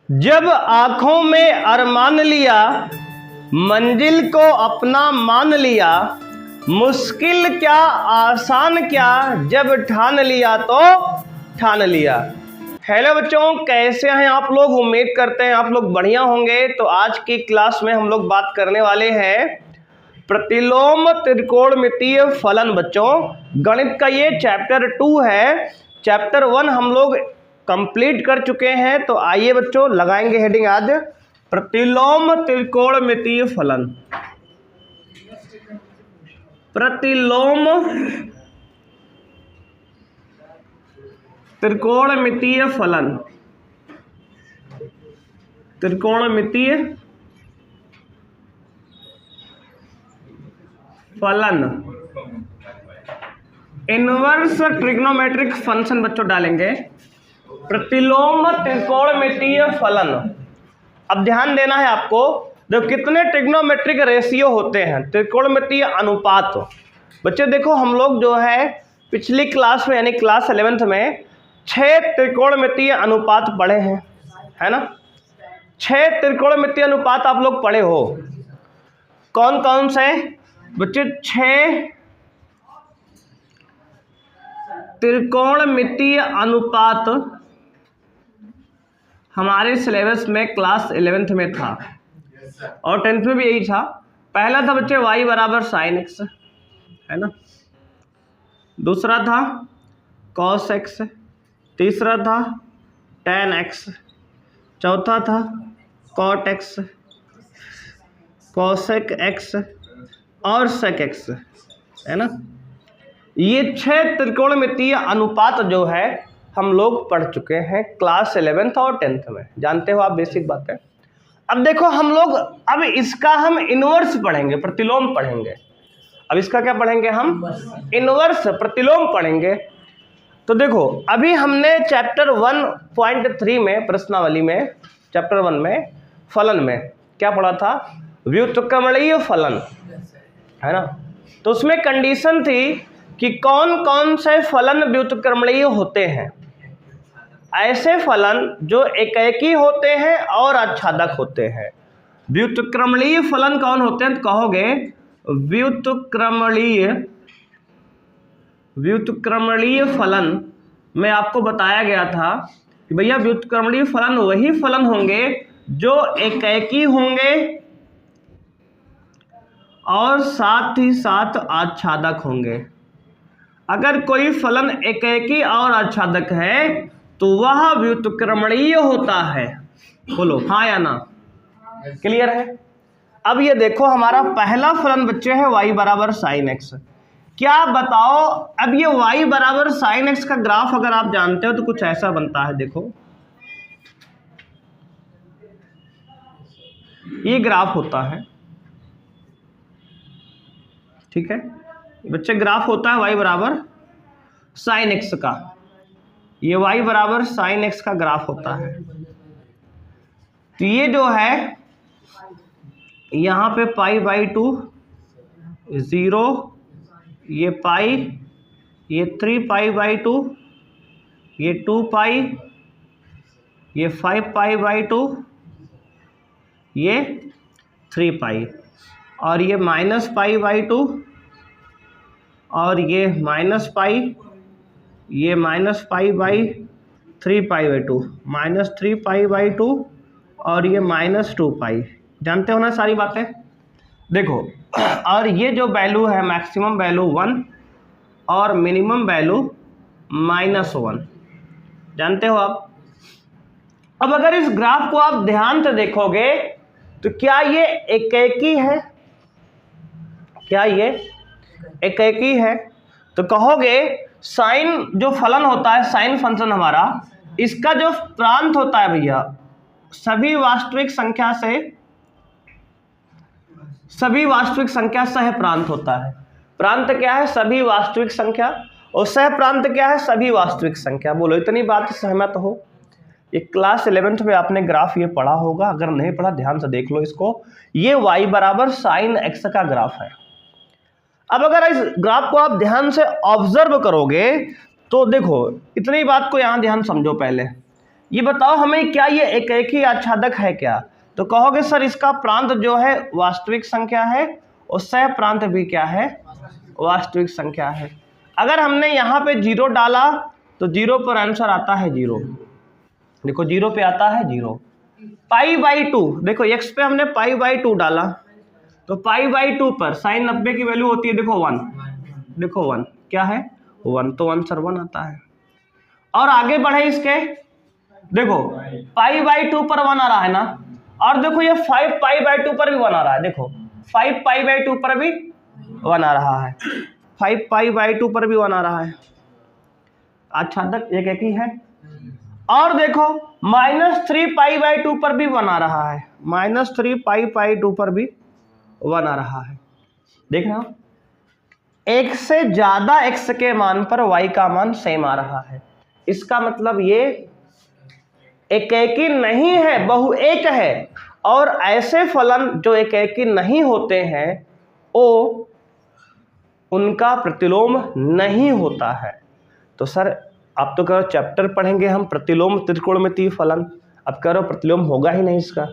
जब आंखों में अरमान लिया, मंजिल को अपना मान लिया, मुश्किल क्या आसान क्या, जब ठान लिया तो ठान लिया। हेलो बच्चों, कैसे हैं आप लोग? उम्मीद करते हैं आप लोग बढ़िया होंगे। तो आज की क्लास में हम लोग बात करने वाले हैं प्रतिलोम त्रिकोणमितीय फलन। बच्चों, गणित का ये चैप्टर 2 है। चैप्टर 1 हम लोग कंप्लीट कर चुके हैं। तो आइए बच्चों, लगाएंगे हेडिंग आज प्रतिलोम त्रिकोणमितीय फलन। प्रतिलोम त्रिकोणमितीय फलन, त्रिकोणमितीय फलन, इनवर्स ट्रिग्नोमेट्रिक फंक्शन बच्चों डालेंगे। प्रतिलोम त्रिकोणमितीय फलन। अब ध्यान देना है आपको, देखो कितने ट्रिग्नोमेट्रिक रेशियो होते हैं, त्रिकोणमितीय अनुपात। बच्चे देखो, हम लोग जो है पिछली क्लास में यानी क्लास 11th में 6 त्रिकोणमितीय अनुपात पढ़े हैं, है ना। 6 त्रिकोणमितीय अनुपात आप लोग पढ़े हो। कौन कौन से बच्चे? 6 त्रिकोणमितीय अनुपात हमारे सिलेबस में क्लास 11th में था और 10th में भी यही था। पहला था बच्चे y बराबर साइन एक्स, है ना। दूसरा था कॉस एक्स, तीसरा था टेन एक्स, चौथा था कॉट एक्स, कॉसेक एक्स और सेक एक्स, है ना। ये 6 त्रिकोणमितीय अनुपात जो है हम लोग पढ़ चुके हैं क्लास 11th और 10th में, जानते हो आप, बेसिक बात है। अब देखो हम लोग अब इसका हम इनवर्स पढ़ेंगे, प्रतिलोम पढ़ेंगे। अब इसका क्या पढ़ेंगे? हम इनवर्स प्रतिलोम पढ़ेंगे। तो देखो, अभी हमने चैप्टर 1.3 में, प्रश्नावली में, चैप्टर 1 में फलन में क्या पढ़ा था? व्युत्क्रमणीय फलन, है ना। तो उसमें कंडीशन थी कि कौन कौन से फलन व्युत्क्रमणीय होते हैं। ऐसे फलन जो एकेकी होते हैं और आच्छादक होते हैं। व्युत्क्रमणीय फलन कौन होते हैं? तो कहोगे व्युत्क्रमणीय फलन में आपको बताया गया था कि भैया व्युत्क्रमणीय फलन वही फलन होंगे जो एकेकी होंगे और साथ ही साथ आच्छादक होंगे। अगर कोई फलन एकेकी और आच्छादक है तो वह व्युत्क्रमणीय होता है। बोलो हाँ या ना? क्लियर है? अब ये देखो, हमारा पहला फलन बच्चे है y बराबर साइन एक्स। क्या बताओ, अब ये y बराबर साइन एक्स का ग्राफ अगर आप जानते हो तो कुछ ऐसा बनता है। देखो, ये ग्राफ होता है, ठीक है बच्चे। ग्राफ होता है y बराबर साइन एक्स का। ये y बराबर साइन एक्स का ग्राफ होता है। तो ये जो है यहाँ पे π/2 0, ये पाई, ये 3π/2, ये 2π, ये 5π/2, ये 3π और ये -π/2 और ये -π, ये -π/3π/2, -3π/2 और ये -2π। जानते हो ना सारी बातें? देखो, और ये जो वैल्यू है मैक्सिमम वैल्यू 1 और मिनिमम वैल्यू -1, जानते हो आप। अब अगर इस ग्राफ को आप ध्यान से देखोगे तो क्या ये एकेकी है? क्या ये एकेकी है? तो कहोगे साइन जो फलन होता है, साइन फंक्शन हमारा, इसका जो प्रांत होता है भैया, सभी वास्तविक संख्या सह प्रांत होता है। प्रांत क्या है? सभी वास्तविक संख्या, और सह प्रांत क्या है? सभी वास्तविक संख्या। बोलो इतनी बात सहमत हो? ये क्लास 11th में आपने ग्राफ ये पढ़ा होगा, अगर नहीं पढ़ा ध्यान से देख लो इसको। ये y बराबर साइन एक्स का ग्राफ है। अब अगर इस ग्राफ को आप ध्यान से ऑब्जर्व करोगे तो देखो, इतनी बात को यहां ध्यान समझो पहले ये बताओ हमें, क्या ये एकेकी आच्छादक है क्या? तो कहोगे सर इसका प्रांत जो है वास्तविक संख्या है और सह प्रांत भी क्या है, वास्तविक संख्या है। अगर हमने यहाँ पे 0 डाला तो 0 पर आंसर आता है 0। देखो 0 पे आता है 0। π/2, देखो x पे हमने π/2 डाला तो π/2 पर sin 90 की वैल्यू होती है, देखो 1, देखो 1 क्या है 1, तो आंसर 1 आता है। और आगे बढ़े इसके, देखो π/2 पर 1 आ रहा है ना, और देखो ये 5π/2 पर भी 1 आ रहा है, देखो 5π/2 पर भी 1 आ रहा है, 5π/2 पर भी 1 आ रहा है। आच्छादक एक ही है। और देखो -3π/2 पर भी 1 आ रहा है, -3π/2 पर भी 1 आ रहा है। देखना, एक से ज्यादा x के मान पर y का मान सेम आ रहा है, इसका मतलब ये एकेकी नहीं है, बहुएक है। और ऐसे फलन जो एकेकी नहीं होते हैं वो उनका प्रतिलोम नहीं होता है। तो सर आप तो कह रहे हो चैप्टर पढ़ेंगे हम प्रतिलोम त्रिकोणमितीय फलन, अब कह रहे हो प्रतिलोम होगा ही नहीं इसका,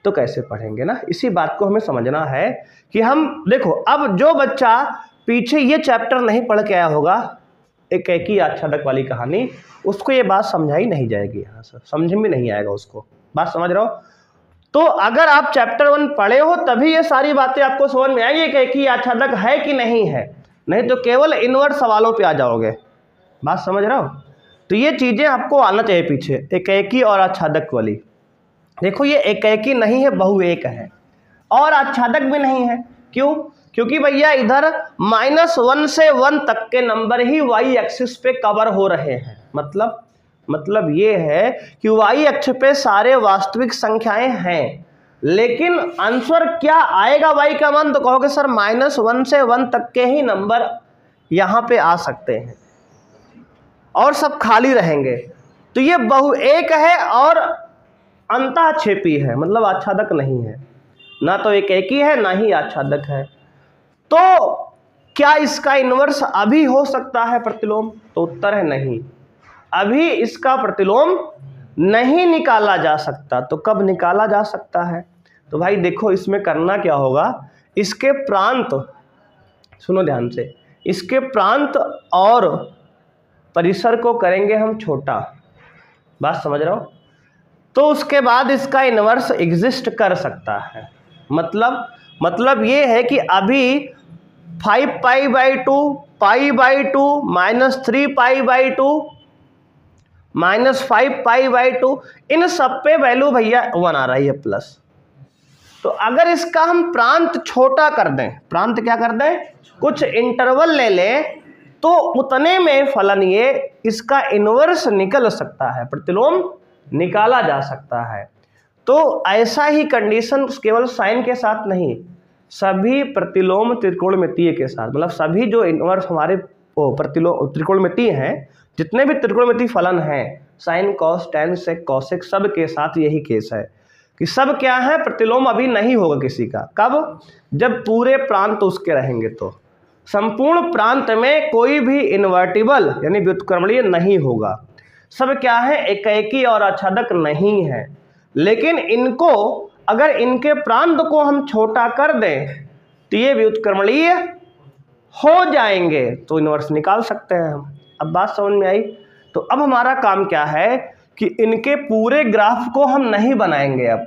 तो कैसे पढ़ेंगे ना। इसी बात को हमें समझना है कि हम देखो, अब जो बच्चा पीछे ये चैप्टर नहीं पढ़ के आया होगा एकेकी आच्छादक वाली कहानी, उसको ये बात समझाई नहीं जाएगी, यहाँ से समझ में नहीं आएगा उसको, बात समझ रहे हो। तो अगर आप चैप्टर 1 पढ़े हो तभी ये सारी बातें आपको समझ में आएगी कि एकेकी आच्छादक है कि नहीं है, नहीं तो केवल इनवर्ट सवालों पे आ जाओगे, बात समझ रहे हो। तो ये चीजें आपको आना चाहिए पीछे, एकेकी और आच्छादक वाली। देखो ये एकेकी नहीं है, बहुएक है, और आच्छादक भी नहीं है। क्यों? क्योंकि भैया इधर -1 से 1 तक के नंबर ही y एक्सिस पे कवर हो रहे हैं। मतलब ये है कि y अक्ष पे सारे वास्तविक संख्याएं हैं, लेकिन आंसर क्या आएगा y का मान, तो कहोगे सर -1 से 1 तक के ही नंबर यहाँ पे आ सकते हैं और सब खाली रहेंगे। तो ये बहुएक है और अंतःक्षेपी है, मतलब आच्छादक नहीं है, ना तो एकेकी है ना ही आच्छादक है। तो क्या इसका इन्वर्स अभी हो सकता है प्रतिलोम? तो उत्तर है नहीं, अभी इसका प्रतिलोम नहीं निकाला जा सकता। तो कब निकाला जा सकता है? तो भाई देखो इसमें करना क्या होगा, इसके प्रांत, सुनो ध्यान से, इसके प्रांत और परिसर को करेंगे हम छोटा, बात समझ रहे हो। तो उसके बाद इसका इन्वर्स एग्जिस्ट कर सकता है। मतलब ये है कि अभी 5π/2, π/2, -3π/2, -5π/2, इन सब पे वैल्यू भैया 1 आ रही है प्लस। तो अगर इसका हम प्रांत छोटा कर दें, प्रांत क्या कर दें, कुछ इंटरवल ले लें, तो उतने में फलन ये इसका इन्वर्स निकल सकता है, प्रतिलोम निकाला जा सकता है। तो ऐसा ही कंडीशन केवल साइन के साथ नहीं, सभी प्रतिलोम त्रिकोणमितीय के साथ, मतलब सभी जो इन्वर्स हमारे प्रतिलोम त्रिकोणमितीय हैं, जितने भी त्रिकोणमितीय फलन हैं, sine cos tan sec cosec, सब के साथ यही केस है कि सब क्या है, प्रतिलोम अभी नहीं होगा किसी का। कब? जब पूरे प्रांत उसके रहेंगे, तो संपूर्ण प्रांत में कोई भी इन्वर्टिबल यानी व्युत्क्रमणीय नहीं होगा। सब क्या है, एकेकी और आच्छादक नहीं है। लेकिन इनको अगर इनके प्रांत को हम छोटा कर दें तो ये व्युत्क्रमणीय हो जाएंगे, तो इन्वर्स निकाल सकते हैं हम। अब बात समझ में आई। तो अब हमारा काम क्या है कि इनके पूरे ग्राफ को हम नहीं बनाएंगे। अब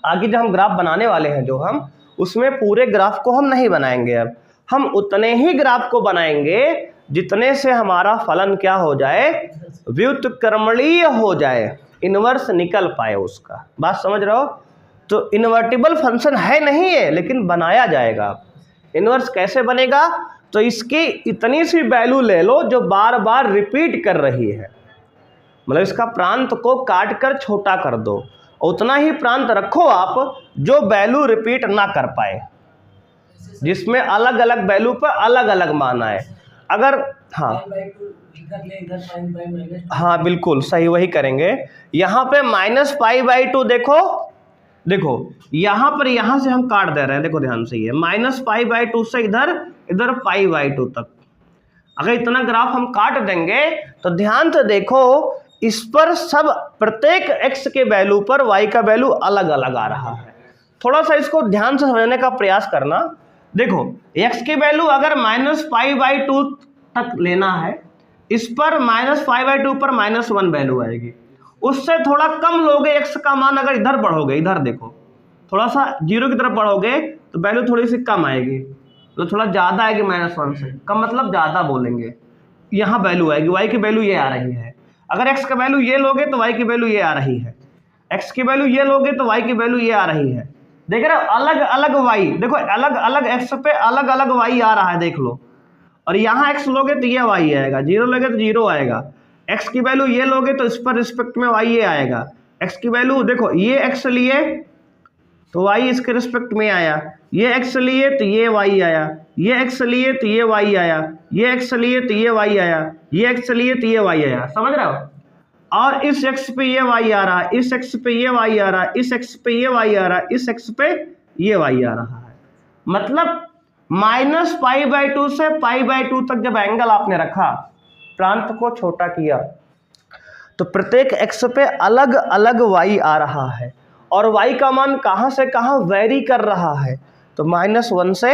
आगे जब हम ग्राफ बनाने वाले हैं, जो हम उसमें पूरे ग्राफ को हम नहीं बनाएंगे, अब हम उतने ही ग्राफ को बनाएंगे जितने से हमारा फलन क्या हो जाए, व्युत्क्रमणीय हो जाए, इन्वर्स निकल पाए उसका। बात समझ रहे हो। तो इन्वर्टिबल फंक्शन है नहीं है, लेकिन बनाया जाएगा। इन्वर्स कैसे बनेगा? तो इसकी इतनी सी वैल्यू ले लो जो बार बार रिपीट कर रही है, मतलब इसका प्रांत को काट कर छोटा कर दो, उतना ही प्रांत रखो आप जो वैल्यू रिपीट ना कर पाए, जिसमें अलग अलग वैल्यू पर अलग अलग मान आए। अगर हाँ बिल्कुल सही, वही करेंगे। यहाँ पे -π/2 देखो यहाँ पर, यहाँ से हम काट दे रहे हैं, देखो ध्यान से, ये -π/2 से इधर π/2 तक। अगर इतना ग्राफ हम काट देंगे तो ध्यान से देखो, इस पर सब प्रत्येक x के वैल्यू पर y का वैल्यू अलग अलग आ रहा है। थोड़ा सा इसको ध्यान से समझने का प्रयास करना। देखो x की वैल्यू अगर -π/2 तक लेना है, इस पर -π/2 पर -1 वैल्यू आएगी। उससे थोड़ा कम लोगे x का मान, अगर इधर बढ़ोगे, इधर देखो थोड़ा सा 0 की तरफ बढ़ोगे तो वैल्यू थोड़ी सी कम आएगी, तो थोड़ा ज़्यादा आएगी -1 से, कम मतलब ज़्यादा बोलेंगे। यहाँ वैल्यू आएगी, y की वैल्यू ये आ रही है। अगर x का वैल्यू ये लोगे तो y की वैल्यू ये आ रही है, x की वैल्यू ये लोगे तो y की वैल्यू ये आ रही है। देख रहे हो अलग अलग y, देखो अलग अलग x पे अलग अलग y आ रहा है, देख लो। और यहाँ x लोगे तो ये y आएगा, 0 लोगे तो 0 आएगा। x की वैल्यू ये लोगे तो इस पर रिस्पेक्ट में y ये आएगा। x की वैल्यू देखो ये x लिए तो y इसके रिस्पेक्ट में आया, ये x लिए तो ये y आया, ये x लिए तो ये y आया, ये x लिए तो ये y आया, ये x लिए तो ये y आया। समझ रहे हो? और इस x पे ये y आ रहा है, इस x पे ये y आ रहा है, इस x पे ये y आ रहा है, इस x पे ये y आ रहा है। मतलब -π/2 से π/2 तक जब एंगल आपने रखा, प्रांत को छोटा किया, तो प्रत्येक x पे अलग अलग y आ रहा है और y का मान कहां से कहां वेरी कर रहा है, तो -1 से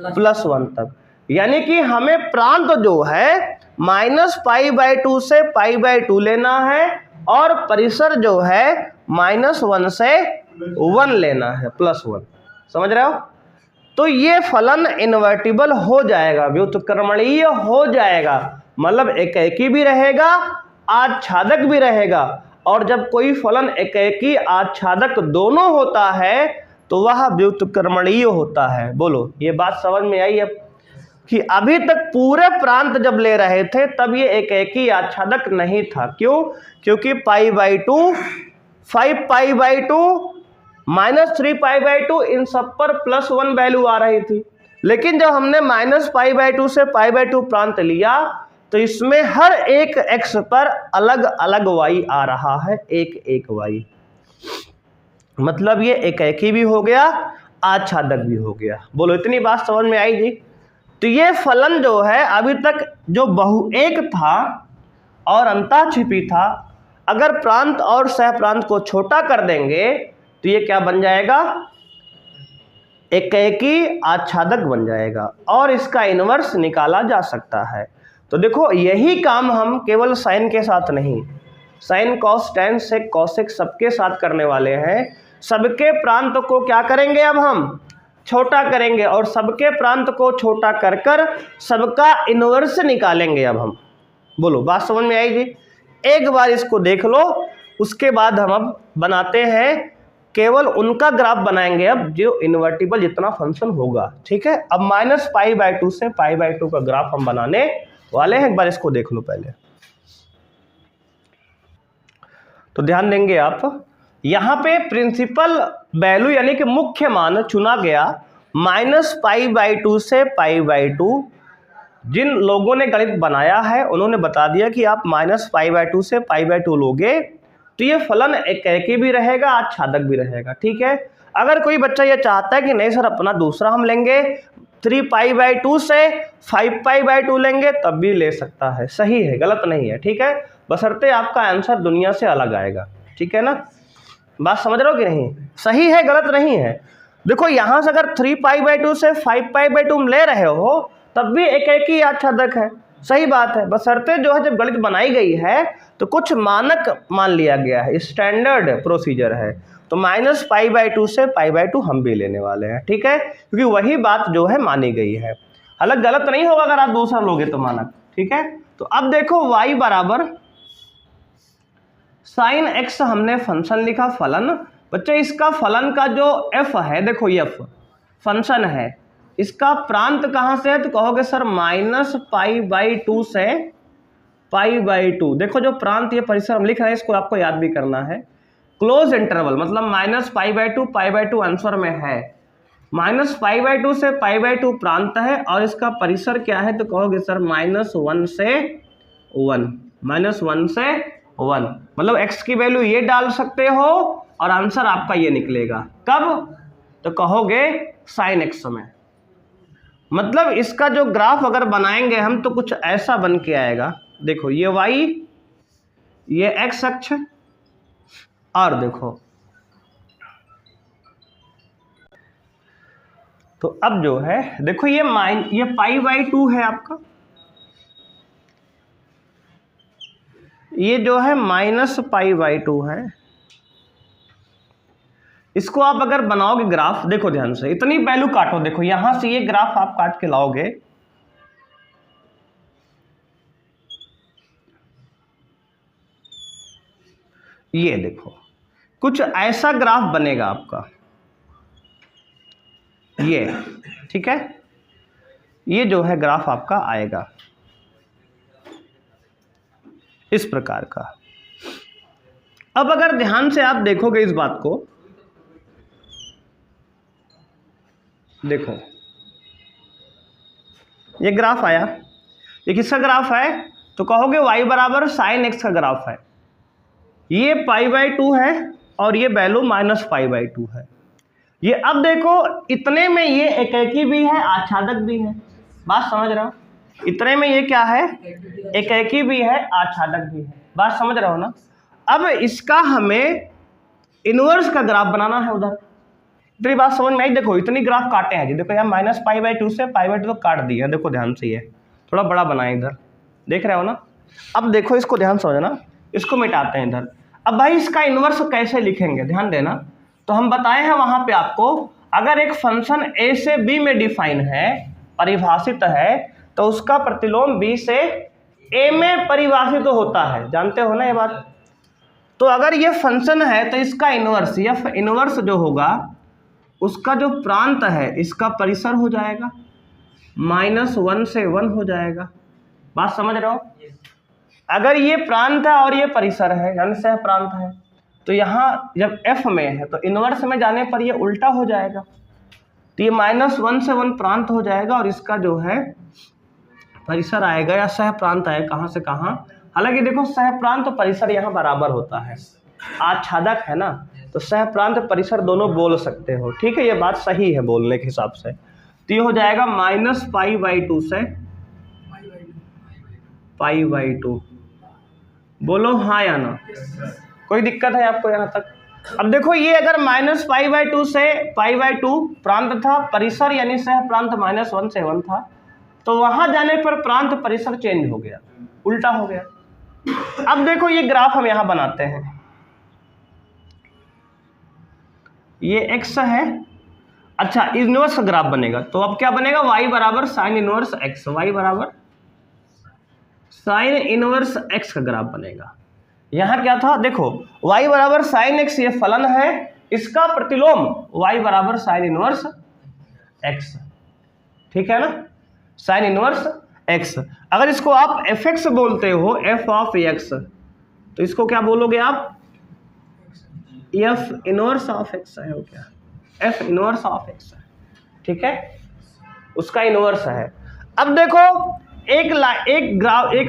+1 तक। यानी कि हमें प्रांत जो है -π/2 से π/2 लेना है और परिसर जो है -1 से 1 लेना है, +1। समझ रहे हो? तो ये फलन इन्वर्टिबल हो जाएगा, व्युत्क्रमणीय हो जाएगा, मतलब एकेकी भी रहेगा, आच्छादक भी रहेगा। और जब कोई फलन एकेकी आच्छादक दोनों होता है तो वह व्युत्क्रमणीय होता है। बोलो ये बात समझ में आई अब? कि अभी तक पूरे प्रांत जब ले रहे थे तब ये एकेकी आच्छादक नहीं था। क्यों? क्योंकि π/2, 5π/2, -3π/2 इन सब पर +1 वैल्यू आ रही थी। लेकिन जब हमने -π/2 से π/2 प्रांत लिया तो इसमें हर एक x पर अलग अलग y आ रहा है, एक एक y। मतलब ये एकेकी भी हो गया, आच्छादक भी हो गया। बोलो इतनी बात समझ में आई जी? तो ये फलन जो है अभी तक जो बहुएक था और अंतःक्षेपी था, अगर प्रांत और सह प्रांत को छोटा कर देंगे तो ये क्या बन जाएगा? एकेकी आच्छादक बन जाएगा और इसका इनवर्स निकाला जा सकता है। तो देखो यही काम हम केवल साइन के साथ नहीं, sine cos tan sec cosec सबके साथ करने वाले हैं। सबके प्रांत को क्या करेंगे? अब हम छोटा करेंगे और सबके प्रांत को छोटा कर कर सबका इनवर्स निकालेंगे अब हम। बोलो बात समझ में आई जी? एक बार इसको देख लो, उसके बाद हम अब बनाते हैं, केवल उनका ग्राफ बनाएंगे अब जो इन्वर्टिबल जितना फंक्शन होगा। ठीक है, अब -π/2 से π/2 का ग्राफ हम बनाने वाले हैं। एक बार इसको देख लो पहले, तो ध्यान देंगे आप। यहाँ पे प्रिंसिपल वैल्यू यानी कि मुख्य मान चुना गया -π/2 से π/2। जिन लोगों ने गणित बनाया है उन्होंने बता दिया कि आप -π/2 से π/2 लोगे तो ये फलन एकेकी भी रहेगा, आच्छादक भी रहेगा। ठीक है, अगर कोई बच्चा ये चाहता है कि नहीं सर अपना दूसरा हम लेंगे 3π/2 से 5π/2 लेंगे, तब भी ले सकता है, सही है, गलत नहीं है। ठीक है, बशर्ते आपका आंसर दुनिया से अलग आएगा। ठीक है ना, बात समझ रहे हो कि नहीं? सही है, गलत नहीं है। देखो यहाँ से अगर 3π/2 से 5π/2 ले रहे हो तब भी एकेकी आच्छादक है, सही बात है। बशर्ते जो है जब गणित बनाई गई है तो कुछ मानक मान लिया गया है, स्टैंडर्ड प्रोसीजर है, तो -π/2 से π/2 हम भी लेने वाले हैं। ठीक है, क्योंकि वही बात जो है मानी गई है, हालांकि गलत नहीं होगा अगर आप दूसरा लोगे तो मानक। ठीक है, तो अब देखो y बराबर sin x हमने फंक्शन लिखा, फलन। बच्चे इसका फलन का जो f है, देखो ये f फंक्शन है, इसका प्रांत कहाँ से है? तो कहोगे सर -π/2 से π/2। देखो जो प्रांत ये परिसर हम लिख रहे हैं इसको आपको याद भी करना है। क्लोज इंटरवल मतलब -π/2 π/2 आंसर में है, -π/2 से π/2 प्रांत है और इसका परिसर क्या है? तो कहोगे सर -1 से 1, -1 से 1। मतलब x की वैल्यू ये डाल सकते हो और आंसर आपका ये निकलेगा। कब? तो कहोगे sin x में। मतलब इसका जो ग्राफ अगर बनाएंगे हम तो कुछ ऐसा बन के आएगा। देखो ये y, ये एक्स अक्ष, और देखो तो अब जो है देखो ये π/2 है आपका, ये जो है -π/2 है। इसको आप अगर बनाओगे ग्राफ, देखो ध्यान से, इतनी वैल्यू काटो, देखो यहां से ये ग्राफ आप काट के लाओगे, ये देखो कुछ ऐसा ग्राफ बनेगा आपका, ये ठीक है, ये जो है ग्राफ आपका आएगा इस प्रकार का। अब अगर ध्यान से आप देखोगे इस बात को, देखो ये ग्राफ आया, ये किसका ग्राफ है, तो कहोगे y बराबर sin x का ग्राफ है। ये π/2 है और ये वैल्यू -π/2 है। ये अब देखो इतने में ये एकेकी भी है, आच्छादक भी है, बात समझ रहे हो, इतने में ये क्या है, एकेकी भी है, आच्छादक भी है, बात समझ रहे हो ना। अब इसका हमें इनवर्स का ग्राफ बनाना है उधर, इतनी बात समझ में आई। देखो इतनी ग्राफ काटे हैं जी, देखो यार -π/2 से π/2 तो काट दिया, देखो ध्यान से, ये थोड़ा बड़ा बनाए इधर, देख रहे हो ना। अब देखो इसको ध्यान से समझना, इसको मिटाते हैं इधर। अब भाई इसका इनवर्स कैसे लिखेंगे, ध्यान देना। तो हम बताए हैं वहां पे आपको, अगर एक फंक्शन a से b में डिफाइन है, परिभाषित है, तो उसका प्रतिलोम b से a में परिभाषित होता है, जानते हो ना ये बात। तो अगर ये फंक्शन है तो इसका इनवर्स, f इनवर्स जो होगा उसका जो प्रांत है इसका परिसर हो जाएगा, -1 से 1 हो जाएगा, बात समझ रहे हो। अगर ये प्रांत है और ये परिसर है यानी सह प्रांत है, तो यहाँ जब f में है तो इनवर्स में जाने पर ये उल्टा हो जाएगा, तो ये -1 से 1 प्रांत हो जाएगा और इसका जो है परिसर आएगा या सह प्रांत आएगा, कहाँ से कहाँ। हालांकि देखो सह प्रांत तो परिसर यहाँ बराबर होता है, आच्छादक है ना, तो सह प्रांत परिसर दोनों बोल सकते हो, ठीक है, ये बात सही है बोलने के हिसाब से। तो ये हो जाएगा -π/2 से π/2, बोलो हाँ या ना, कोई दिक्कत है आपको यहाँ तक। अब देखो ये अगर -π/2 से π/2 प्रांत था, परिसर यानी सह प्रांत -1 से 1 था, तो वहां जाने पर प्रांत परिसर चेंज हो गया, उल्टा हो गया। अब देखो ये ग्राफ हम यहां बनाते हैं, ये x है, अच्छा इनवर्स ग्राफ बनेगा, तो अब क्या बनेगा, y बराबर sin इनवर्स x, y बराबर sin इनवर्स x का ग्राफ बनेगा। यहाँ क्या था, देखो y बराबर sin x ये फलन है, इसका प्रतिलोम y बराबर sin इनवर्स x, ठीक है ना, sin इनवर्स x। अगर इसको आप fx बोलते हो, f ऑफ x, तो इसको क्या बोलोगे आप, f इनवर्स ऑफ x है, हो क्या, f इनवर्स ऑफ x है, ठीक है, उसका इनवर्स है। अब देखो एक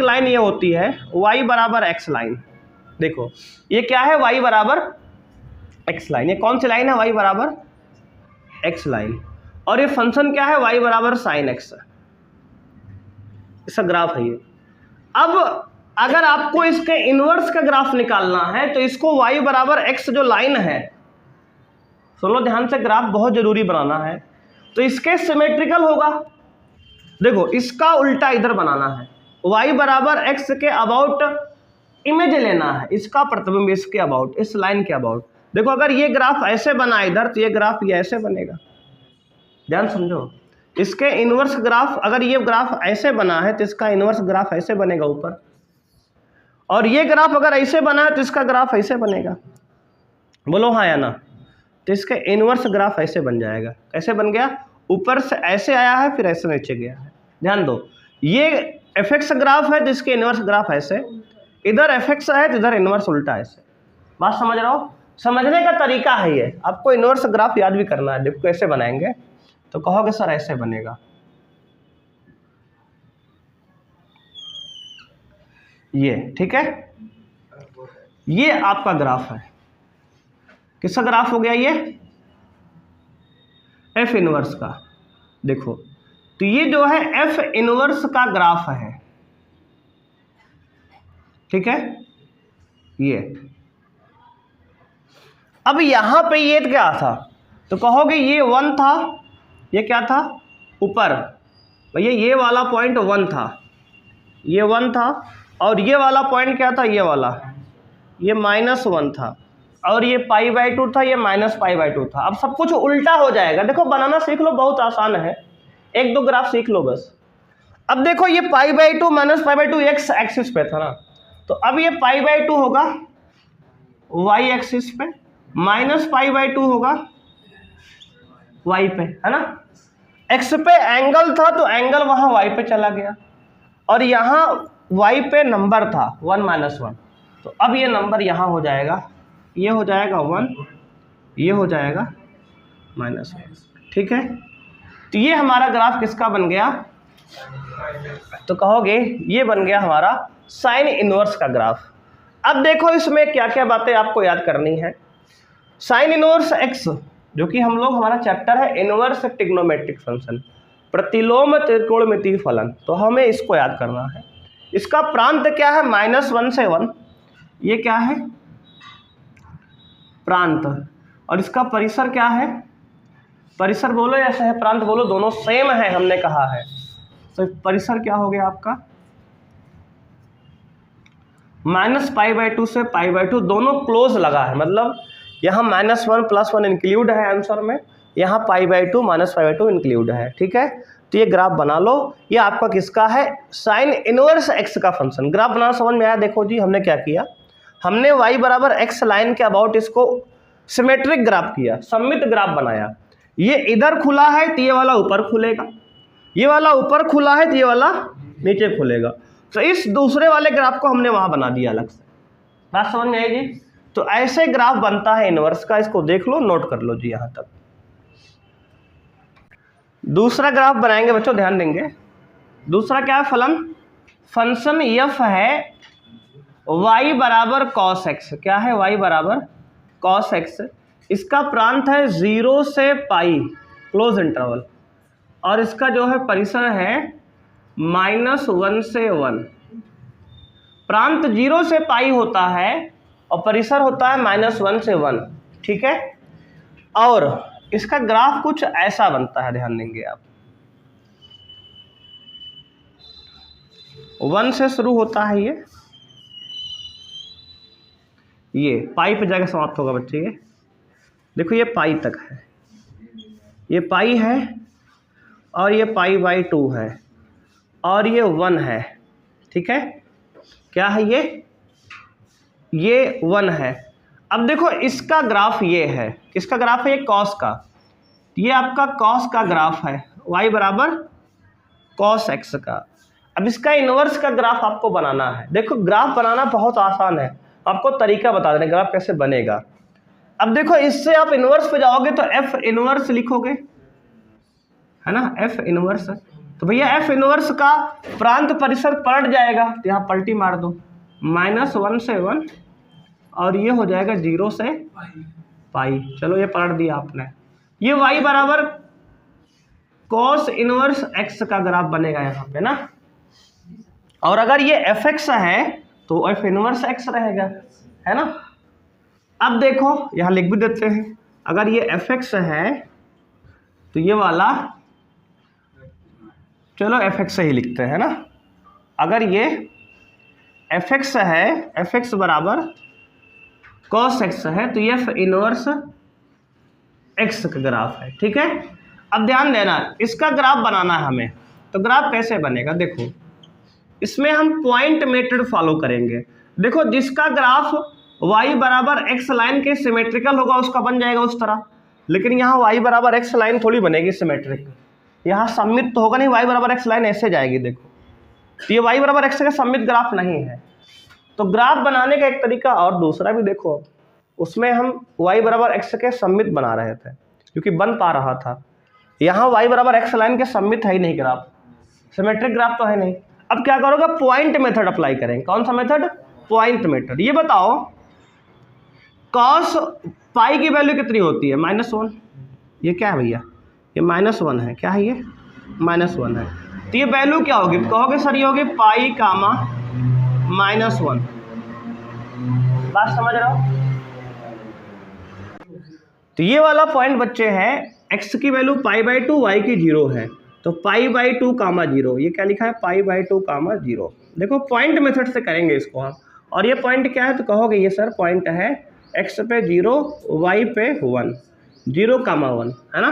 लाइन ये होती है y बराबर x लाइन, देखो ये क्या है, y बराबर x लाइन, ये कौन सी लाइन है, y बराबर x लाइन, और ये फंक्शन क्या है, y बराबर sin x, इसका ग्राफ है ये। अब अगर आपको इसके इनवर्स का ग्राफ निकालना है तो इसको y बराबर x जो लाइन है, सुनो ध्यान से, ग्राफ बहुत जरूरी बनाना है, तो इसके सिमेट्रिकल होगा। देखो इसका उल्टा इधर बनाना है, y बराबर x के अबाउट इमेज लेना है, इसका प्रतिबिंब इसके अबाउट, इस लाइन के अबाउट। देखो अगर ये ग्राफ ऐसे बना इधर, तो ये ग्राफ ये ऐसे बनेगा, ध्यान समझो। इसके इनवर्स ग्राफ, अगर ये ग्राफ ऐसे बना है तो इसका इनवर्स ग्राफ ऐसे बनेगा ऊपर, और ये ग्राफ अगर ऐसे बना है तो इसका ग्राफ ऐसे बनेगा, बोलो हाँ या ना। तो इसके इनवर्स ग्राफ ऐसे बन जाएगा, कैसे बन गया, ऊपर से ऐसे आया है फिर ऐसे नीचे गया है, ध्यान दो। ये fx ग्राफ है तो इसके इनवर्स ग्राफ ऐसे, इधर fx है तो इधर इनवर्स उल्टा ऐसे, बात समझ रहा हो। समझने का तरीका है ये, आपको इनवर्स ग्राफ याद भी करना है। देखो कैसे बनाएंगे, तो कहोगे सर ऐसे बनेगा, ये ठीक है, ये आपका ग्राफ है, किसका ग्राफ हो गया, ये एफ इनवर्स का। देखो तो ये जो है एफ इनवर्स का ग्राफ है, ठीक है, ये। अब यहाँ पे ये क्या था, तो कहोगे ये 1 था, ये क्या था ऊपर, भैया ये वाला पॉइंट 1 था, ये 1 था, और ये वाला पॉइंट क्या था, ये वाला, ये -1 था, और ये π/2 था, ये -π/2 था। अब सब कुछ उल्टा हो जाएगा। देखो बनाना सीख लो, बहुत आसान है, 1-2 ग्राफ सीख लो बस। अब देखो ये π/2 -π/2 x एक्सिस पे था ना, तो अब ये π/2 होगा y एक्सिस पे, -π/2 होगा y पे, है ना। x पे एंगल था तो एंगल वहां y पे चला गया, और यहाँ y पे नंबर था 1 -1, तो अब ये नंबर यहाँ हो जाएगा, ये हो जाएगा 1, ये हो जाएगा -1, ठीक है। तो ये हमारा ग्राफ किसका बन गया, तो कहोगे ये बन गया हमारा साइन इनवर्स का ग्राफ। अब देखो इसमें क्या क्या बातें आपको याद करनी है। साइन इनवर्स x, जो कि हम लोग, हमारा चैप्टर है इनवर्स ट्रिग्नोमेट्रिक फंक्शन, प्रतिलोम त्रिकोणमितीय फलन, तो हमें इसको याद करना है। इसका प्रांत क्या है, -1 से 1, ये क्या है प्रांत, और इसका परिसर क्या है, परिसर बोलो या सह प्रांत बोलो, दोनों सेम है हमने कहा है। तो परिसर क्या हो गया आपका, -π/2 से π/2, दोनों क्लोज लगा है, मतलब यहाँ -1 + 1 इंक्लूड है आंसर में, यहाँ π/2 -π/2 इंक्लूड है, ठीक है। तो ये ग्राफ बना लो, ये आपका किसका है, साइन इनवर्स x का फंक्शन। ग्राफ बनाना समझ में आया। देखो जी हमने क्या किया, हमने y बराबर x लाइन के अबाउट इसको सिमेट्रिक ग्राफ किया, सममित ग्राफ बनाया। ये इधर खुला है तो ये वाला ऊपर खुलेगा, ये वाला ऊपर खुला है तो ये वाला नीचे खुलेगा। तो इस दूसरे वाले ग्राफ को हमने वहां बना दिया अलग से। बात समझ में आई जी। तो ऐसे ग्राफ बनता है इनवर्स का, इसको देख लो, नोट कर लो जी यहां तक। दूसरा ग्राफ बनाएंगे बच्चों, ध्यान देंगे। दूसरा क्या है, फलन, फंक्शन f है y बराबर cos x, क्या है y बराबर cos x, इसका प्रांत है 0 से π क्लोज इंटरवल, और इसका जो है परिसर है -1 से 1। प्रांत 0 से π होता है और परिसर होता है -1 से 1, ठीक है। और इसका ग्राफ कुछ ऐसा बनता है, ध्यान देंगे आप, 1 से शुरू होता है, ये पाई पे जाकर समाप्त होगा बच्चे। ये देखो ये पाई तक है, ये पाई है, और ये π/2 है, और ये 1 है, ठीक है। क्या है ये 1 है। अब देखो इसका ग्राफ ये है, किसका ग्राफ है, ये कॉस का, ये आपका कॉस का ग्राफ है, y बराबर cos x का। अब इसका इनवर्स का ग्राफ आपको बनाना है। देखो ग्राफ बनाना बहुत आसान है, आपको तरीका बता दें ग्राफ कैसे बनेगा। अब देखो इससे आप इनवर्स पे जाओगे तो f इनवर्स लिखोगे, है ना, f इनवर्स। तो भैया f इनवर्स का प्रांत परिसर पलट जाएगा, तो यहाँ पलटी मार दो, -1 से 1, और ये हो जाएगा 0 से पाई। चलो ये पलट दिया आपने। ये y बराबर cos इनवर्स x का ग्राफ बनेगा यहाँ पे ना, और अगर ये fx है तो f इनवर्स x रहेगा, है ना। अब देखो यहाँ लिख भी देते हैं, अगर ये fx है तो ये वाला, चलो fx से ही लिखते हैं ना। अगर ये fx है, fx बराबर cos x है, तो ये f इनवर्स x का ग्राफ है, ठीक है। अब ध्यान देना, इसका ग्राफ बनाना है हमें, तो ग्राफ कैसे बनेगा, देखो इसमें हम पॉइंट मेथड फॉलो करेंगे। देखो जिसका ग्राफ y बराबर x लाइन के सिमेट्रिकल होगा उसका बन जाएगा उस तरह, लेकिन यहाँ y बराबर x लाइन थोड़ी बनेगी सिमेट्रिक, यहाँ सममित तो होगा नहीं, y बराबर x लाइन ऐसे जाएगी। देखो तो ये y बराबर x का सममित ग्राफ नहीं है। तो ग्राफ बनाने का एक तरीका और दूसरा भी देखो, उसमें हम y बराबर x के सममित बना रहे थे क्योंकि बन पा रहा था। यहाँ y बराबर x लाइन के सममित है ही नहीं ग्राफ, सिमेट्रिक ग्राफ तो है नहीं। अब क्या करोगे, पॉइंट मेथड अप्लाई करेंगे। कौन सा मेथड, पॉइंट मेथड। ये बताओ cos पाई की वैल्यू कितनी होती है, -1। ये क्या है भैया, ये -1 है, क्या है ये -1 है। तो ये वैल्यू क्या होगी, कहोगे सर ये होगी पाई कामा -1, बात समझ रहे हो? तो ये वाला पॉइंट बच्चे है, x की वैल्यू π/2, y की 0 है, तो π/2 कामा 0, ये क्या लिखा है π/2 कामा 0। देखो पॉइंट मेथड से करेंगे इसको हम, और ये पॉइंट क्या है तो कहोगे ये सर पॉइंट है x पे 0, y पे 1, 0 कामा 1, है ना।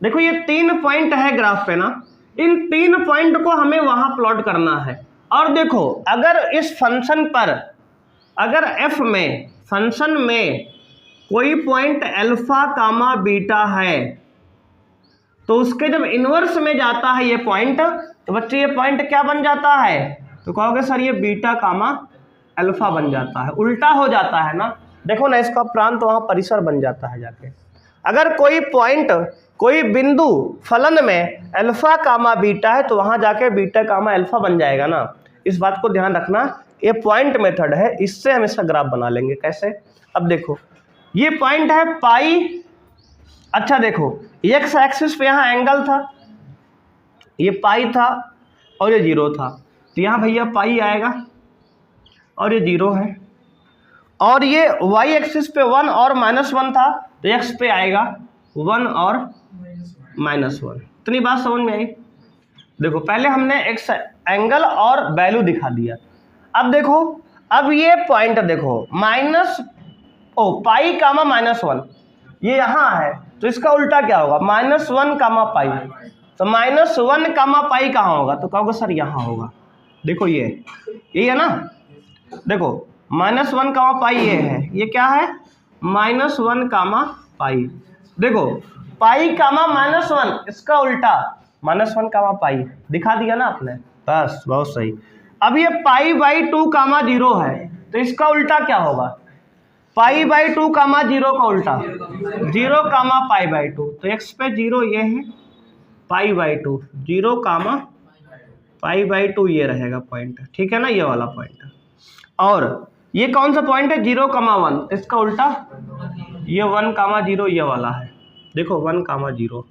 देखो ये 3 पॉइंट है ग्राफ पे ना, इन 3 पॉइंट को हमें वहां प्लॉट करना है। और देखो अगर इस फंक्शन पर, अगर f में फंक्शन में कोई पॉइंट अल्फा कामा बीटा है तो उसके जब इनवर्स में जाता है ये पॉइंट, तो बच्चे ये पॉइंट क्या बन जाता है, तो कहोगे सर ये बीटा कामा अल्फा बन जाता है, उल्टा हो जाता है ना। देखो ना इसका प्रांत वहां परिसर बन जाता है जाके। अगर कोई पॉइंट, कोई बिंदु फलन में अल्फा कामा बीटा है तो वहां जाके बीटा कामा अल्फा बन जाएगा ना। इस बात को ध्यान रखना, ये पॉइंट मेथड है, इससे हम इसका ग्राफ बना लेंगे। कैसे? अब देखो ये पॉइंट है पाई, अच्छा देखो एक्स एक्सिस पे यहाँ एंगल था, ये पाई था और ये 0 था, तो यहाँ भैया पाई आएगा और ये 0 है, और ये वाई एक्सिस पे 1 और -1 था, तो एक्स पे आएगा 1 और -1। इतनी बात समझ में आई? देखो पहले हमने एक्स एंगल और वैल्यू दिखा दिया। अब देखो, अब ये पॉइंट देखो पाई कामा -1, ये यहाँ है, तो इसका उल्टा क्या होगा -1 कामा पाई, तो -1 कामा पाई कहाँ होगा, तो कहोगे सर यहाँ होगा। देखो ये है ना, देखो -1 कामा पाई ये है, ये क्या है -1 कामा पाई। देखो पाई कामा -1, इसका उल्टा -1 कामा पाई, दिखा दिया ना आपने, बस बहुत सही। अब ये π/2 कामा 0 है, तो इसका उल्टा क्या होगा, π/2 कामा 0 का उल्टा 0 कामा π/2, तो x पे 0 ये है, π/2 0 कामा π/2 ये रहेगा पॉइंट, ठीक है ना, ये वाला पॉइंट। और ये कौन सा पॉइंट है 0 कामा 1, इसका उल्टा ये 1 कामा 0 ये वाला है, देखो 1 कामा 0,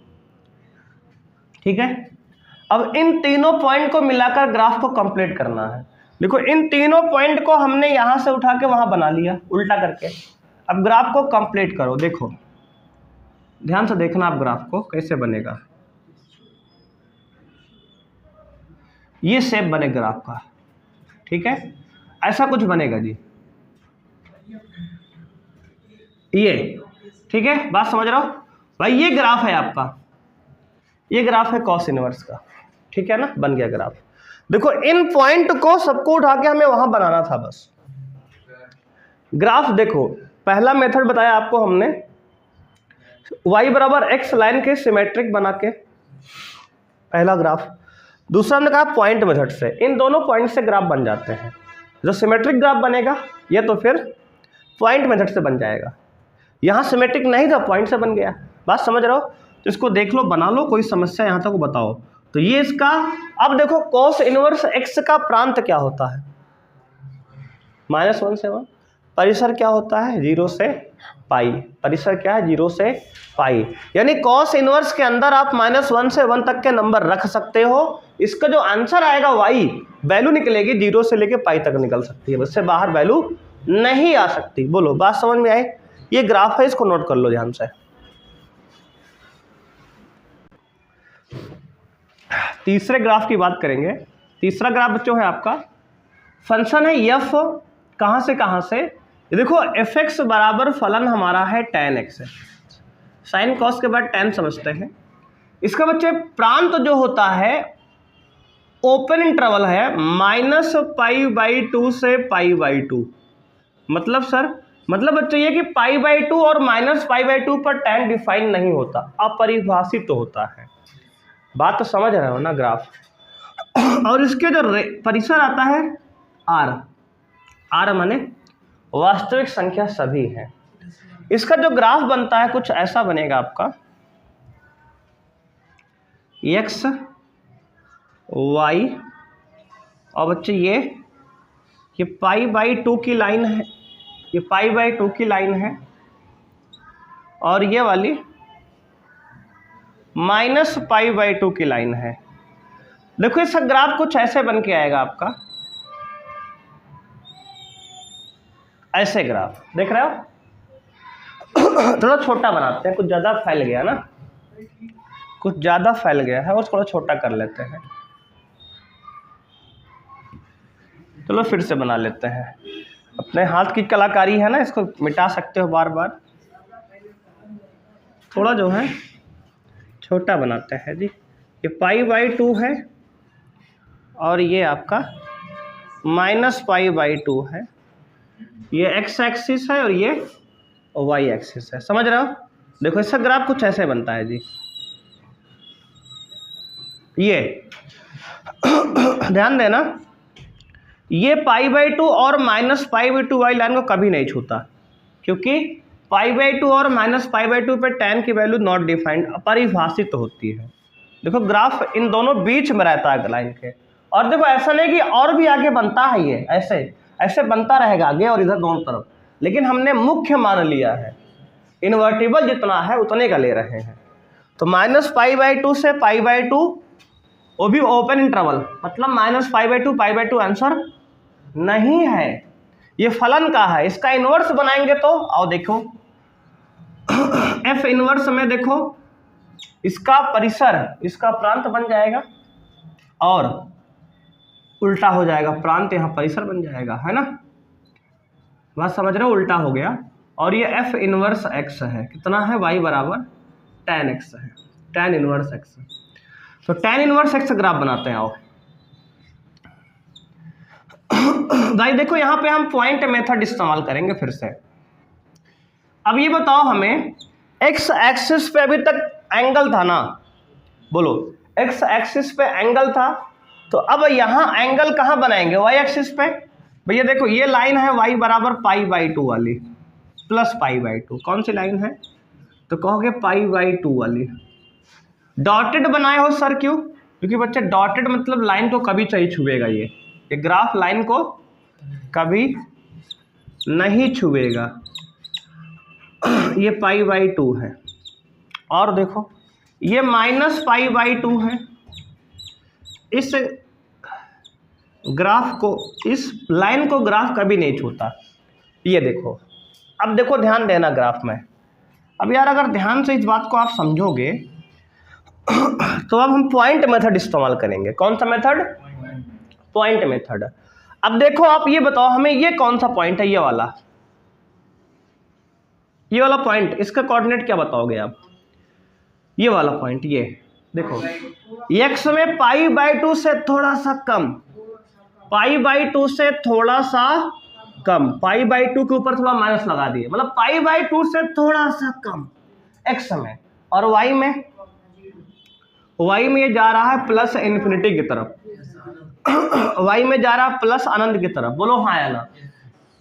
ठीक है। अब इन तीनों पॉइंट को मिलाकर ग्राफ को कंप्लीट करना है। देखो इन तीनों पॉइंट को हमने यहां से उठा के वहां बना लिया उल्टा करके। अब ग्राफ को कंप्लीट करो, देखो ध्यान से देखना आप ग्राफ को कैसे बनेगा। ये शेप बने ग्राफ का, ठीक है, ऐसा कुछ बनेगा जी, ये ठीक है, बात समझ रहा हो भाई। ये ग्राफ है आपका, ये ग्राफ है कॉस इनवर्स का, ठीक है ना, बन गया ग्राफ। देखो इन पॉइंट को सबको उठा के हमें वहां बनाना था बस। ग्राफ देखो पहला मेथड बताया आपको हमने, y बराबर x लाइन के सिमेट्रिक बना के पहला ग्राफ। दूसरा हमने कहा पॉइंट मेथड से, इन दोनों पॉइंट से ग्राफ बन जाते हैं। जो सिमेट्रिक ग्राफ बनेगा ये तो फिर पॉइंट मेथड से बन जाएगा। यहाँ सिमेट्रिक नहीं था, पॉइंट से बन गया, बात समझ रहे हो। तो इसको देख लो, बना लो, कोई समस्या यहाँ तक बताओ। तो ये इसका, अब देखो cos इनवर्स x का प्रांत क्या होता है, -1 से 1, परिसर क्या होता है 0 से पाई, परिसर क्या है 0 से पाई, यानी cos इनवर्स के अंदर आप -1 से 1 तक के नंबर रख सकते हो। इसका जो आंसर आएगा y वैल्यू निकलेगी 0 से लेके पाई तक निकल सकती है, उससे बाहर वैल्यू नहीं आ सकती। बोलो बात समझ में आई? ये ग्राफ है, इसको नोट कर लो ध्यान से। तीसरे ग्राफ की बात करेंगे। तीसरा ग्राफ बच्चों है आपका, फंक्शन है f, कहां से कहां से, देखो fx बराबर फलन हमारा है tan x है, साइन कॉस के बाद tan समझते हैं। इसका बच्चे प्रांत जो होता है ओपन इंटरवल है -π/2 से π/2। मतलब सर, मतलब बच्चे ये कि π/2 और -π/2 पर tan डिफाइन नहीं होता, अपरिभाषित तो होता है। बात तो समझ रहे हो ना ग्राफ। और इसके जो परिसर आता है r माने वास्तविक संख्या सभी है। इसका जो ग्राफ बनता है कुछ ऐसा बनेगा आपका, x y, और बच्चे ये π/2 की लाइन है, ये π/2 की लाइन है, और ये वाली -π/2 की लाइन है। देखो इसका ग्राफ कुछ ऐसे बन के आएगा आपका, ऐसे ग्राफ देख रहे हो। थोड़ा छोटा बनाते हैं, कुछ ज़्यादा फैल गया ना, कुछ ज़्यादा फैल गया है, उसको थोड़ा छोटा कर लेते हैं। चलो फिर से बना लेते हैं। अपने हाथ की कलाकारी है ना, इसको मिटा सकते हो बार बार। थोड़ा जो है छोटा बनाते हैं जी। ये π/2 है और ये आपका -π/2 है। ये x एक्सिस है और ये y एक्सिस है, समझ रहे हो। देखो इसका ग्राफ कुछ ऐसे बनता है जी। ये ध्यान देना, ये π/2 और -π/2 वाली लाइन को कभी नहीं छूता, क्योंकि π/2 और -π/2 पे tan की वैल्यू नॉट डिफाइंड, अपरिभाषित होती है। देखो ग्राफ इन दोनों बीच में रहता है लाइन के। और देखो ऐसा नहीं कि और भी आगे बनता है, ये ऐसे ऐसे बनता रहेगा आगे और इधर दोनों तरफ, लेकिन हमने मुख्य मान लिया है, इन्वर्टिबल जितना है उतने का ले रहे हैं। तो -π/2 से π/2, वो भी ओपन इंटरवल, मतलब -π/2 आंसर नहीं है, ये फलन का है। इसका इन्वर्स बनाएंगे तो आओ देखो, एफ इन्वर्स में देखो इसका परिसर, इसका प्रांत बन जाएगा और उल्टा हो जाएगा, प्रांत यहाँ परिसर बन जाएगा, है ना। बात समझ रहे हो, उल्टा हो गया। और ये एफ इनवर्स एक्स है, कितना है, y बराबर tan x है, tan इनवर्स एक्स। तो tan इनवर्स एक्स ग्राफ बनाते हैं। आओ भाई देखो यहाँ पे हम पॉइंट मेथड इस्तेमाल करेंगे फिर से। अब ये बताओ हमें, एक्स एक्सिस पे अभी तक एंगल था ना, बोलो एक्स एक्सिस पे एंगल था, तो अब यहाँ एंगल कहाँ बनाएंगे, वाई एक्सिस पे। भैया देखो ये लाइन है y बराबर π/2 वाली, प्लस π/2, कौन सी लाइन है, तो कहोगे π/2 वाली। डॉटेड बनाए हो सर, क्यों, क्योंकि बच्चे डॉटेड मतलब लाइन को कभी नहीं छुएगा, ये ग्राफ लाइन को कभी नहीं छुएगा, ये π/2 है। और देखो ये -π/2 है। इस ग्राफ को, इस लाइन को ग्राफ कभी नहीं छूता, ये देखो। अब देखो ध्यान देना ग्राफ में। अब यार अगर ध्यान से इस बात को आप समझोगे तो अब हम पॉइंट मेथड इस्तेमाल करेंगे। कौन सा मेथड, पॉइंट मेथड। अब देखो आप ये बताओ हमें, ये कौन सा पॉइंट है, ये वाला पॉइंट, इसका कोऑर्डिनेट क्या बताओगे आप, ये वाला पॉइंट, ये देखो x में π/2 से थोड़ा सा कम, π/2 से थोड़ा सा कम, π/2 के ऊपर थोड़ा माइनस लगा दिए, मतलब π/2 से थोड़ा सा कम x में। और y में ये जा रहा है प्लस इन्फिनिटी की तरफ, y में जा रहा है प्लस अनंत की तरफ। बोलो हाँ या ना।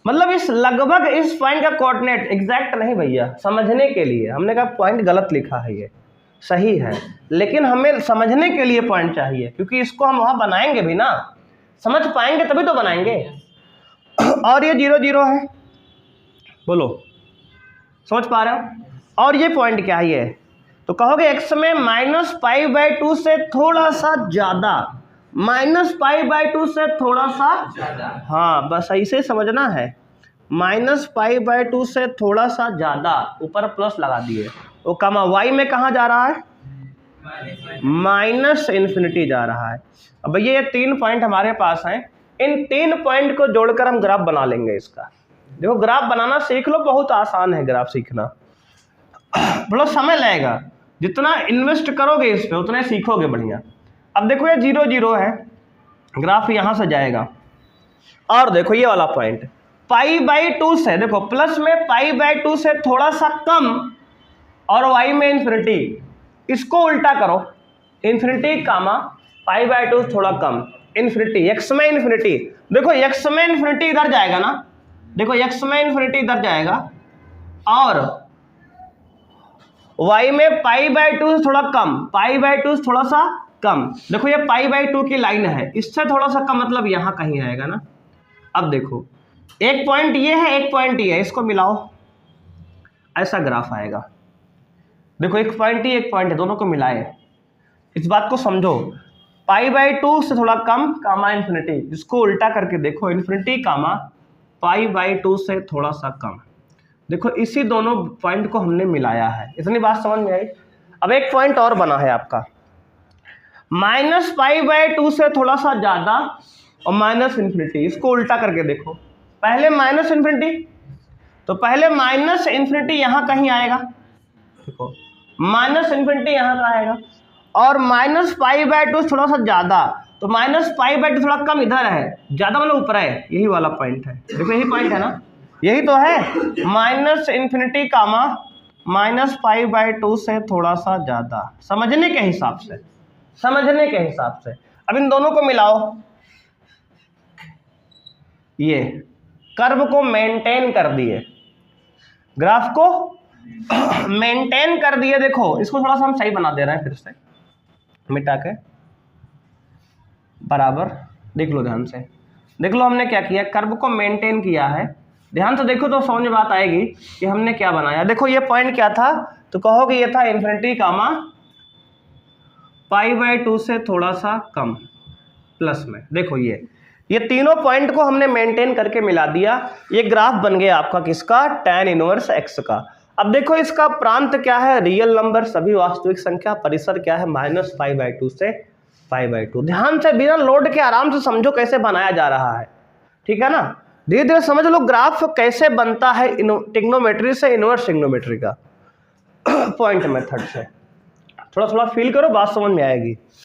मतलब इस लगभग इस पॉइंट का कोऑर्डिनेट एग्जैक्ट नहीं भैया, समझने के लिए हमने कहा पॉइंट गलत लिखा है, ये सही है, लेकिन हमें समझने के लिए पॉइंट चाहिए, क्योंकि इसको हम वहां बनाएंगे भी ना, समझ पाएंगे तभी तो बनाएंगे। और ये 0 0 है, बोलो समझ पा रहे हो। और ये पॉइंट क्या है, ये तो कहोगे x में -π/2 से थोड़ा सा ज्यादा, -π/2 से थोड़ा सा ज्यादा, हाँ बस ऐसे समझना है, -π/2 से थोड़ा सा ज्यादा, ऊपर प्लस लगा दिए। वो कमा y में कहाँ जा रहा है, -इन्फिनिटी जा रहा है। अब भैया ये 3 पॉइंट हमारे पास हैं, इन 3 पॉइंट को जोड़कर हम ग्राफ बना लेंगे इसका। देखो ग्राफ बनाना सीख लो, बहुत आसान है ग्राफ सीखना, बड़ा समय लगेगा, जितना इन्वेस्ट करोगे इस पे उतना सीखोगे बढ़िया। अब देखो ये 0 0 है, ग्राफ यहाँ से जाएगा। और देखो ये वाला पॉइंट π/2 से, देखो प्लस में π/2 से थोड़ा सा कम और y में इन्फिनिटी, इसको उल्टा करो, इन्फिनिटी कामा π/2 थोड़ा कम, इन्फिनिटी, x में इन्फिनिटी। देखो x में इन्फिनिटी इधर जाएगा ना, देखो x में इन्फिनिटी इधर जाएगा और y में π/2 से थोड़ा कम, π/2 से थोड़ा सा कम। देखो ये π/2 की लाइन है, इससे थोड़ा सा कम मतलब यहाँ कहीं आएगा ना। अब देखो एक पॉइंट ये है, एक पॉइंट ये है, इसको मिलाओ, ऐसा ग्राफ आएगा। देखो एक पॉइंट ही एक पॉइंट है, दोनों को मिलाए, इस बात को समझो, π/2 से थोड़ा कम कामा इन्फिनिटी, इसको उल्टा करके देखो, इन्फिनिटी कामा π/2 से थोड़ा सा कम। देखो इसी दोनों पॉइंट को हमने मिलाया है, इतनी बात समझ में आई। अब एक पॉइंट और बना है आपका, -π/2 से थोड़ा सा ज्यादा और -∞। इसको उल्टा करके देखो, पहले -∞, तो पहले -∞ यहां कहीं आएगा, देखो -∞ यहां का आएगा, और -π/2 थोड़ा सा ज्यादा, तो -π/2 थोड़ा कम इधर है, ज्यादा मतलब ऊपर है, यही वाला पॉइंट है। देखो यही पॉइंट है ना, यही तो है, -∞, -π/2 से थोड़ा सा ज्यादा, समझने के हिसाब से, समझने के हिसाब से। अब इन दोनों को मिलाओ, ये कर्व को मेंटेन कर दिए, ग्राफ को मेंटेन कर दिए। देखो इसको थोड़ा सा हम सही बना दे रहे हैं, फिर से मिटा के बराबर, देख लो ध्यान से, देख लो हमने क्या किया, कर्व को मेंटेन किया है। ध्यान से देखो तो समझ में बात आएगी कि हमने क्या बनाया। देखो ये पॉइंट क्या था, तो कहोगे ये था इन्फिनिटी कामा π/2 से थोड़ा सा कम प्लस में। देखो ये तीनों पॉइंट को हमने मेंटेन करके मिला दिया, ये ग्राफ बन गया आपका किसका, tan इनवर्स x का। अब देखो इसका प्रांत क्या है, रियल नंबर, सभी वास्तविक संख्या, परिसर क्या है -π/2 से π/2। ध्यान से बिना लोड के आराम से समझो कैसे बनाया जा रहा है, ठीक है ना। धीरे धीरे समझ लो ग्राफ कैसे बनता है ट्रिग्नोमेट्री से इनवर्स ट्रिग्नोमेट्री का पॉइंट मेथड से। थोड़ा थोड़ा फील करो, बात समझ में आएगी।